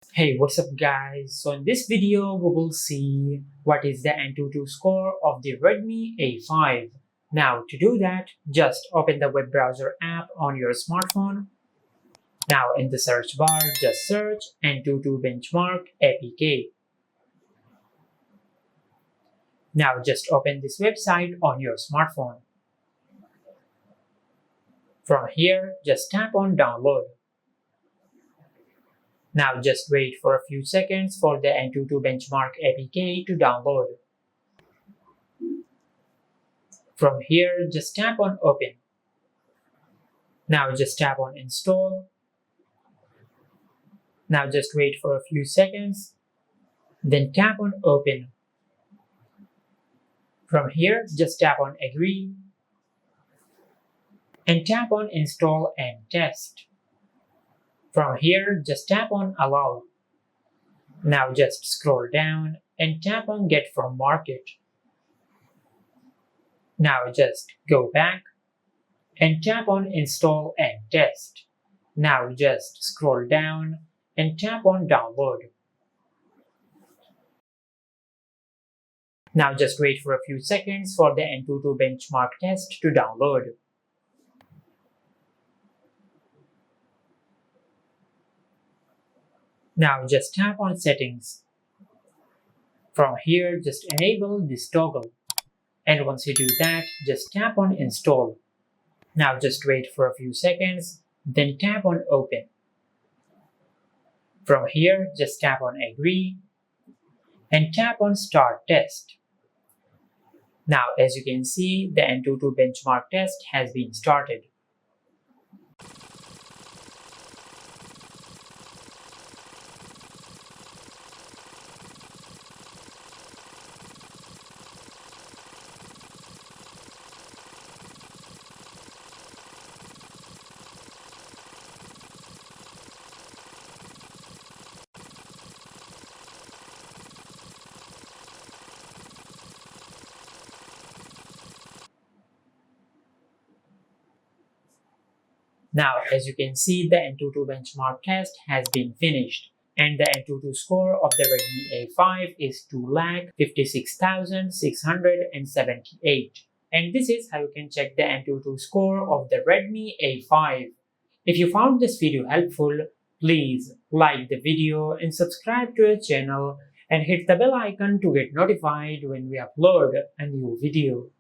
Hey, what's up guys? So in this video we will see what is the Antutu score of the Redmi A5. Now to do that, just open the web browser app on your smartphone. Now in the search bar, just search Antutu Benchmark APK. Now just open this website on your smartphone. From here, just tap on download. Now just wait for a few seconds for the Antutu Benchmark APK to download. From here, just tap on open. Now just tap on install. Now just wait for a few seconds. Then tap on open. From here, just tap on agree. And tap on install and test. From here, just tap on allow. Now just scroll down and tap on get from market. Now just go back and tap on install and test. Now just scroll down and tap on download. Now just wait for a few seconds for the Antutu benchmark test to download. Now just tap on settings. From here, just enable this toggle. And once you do that, just tap on install. Now just wait for a few seconds, then tap on open. From here, just tap on agree and tap on start test. Now as you can see, the Antutu benchmark test has been started. Now, as you can see, the Antutu benchmark test has been finished, and the Antutu score of the Redmi A5 is 2,56,678. And this is how you can check the Antutu score of the Redmi A5. If you found this video helpful, please like the video and subscribe to our channel and hit the bell icon to get notified when we upload a new video.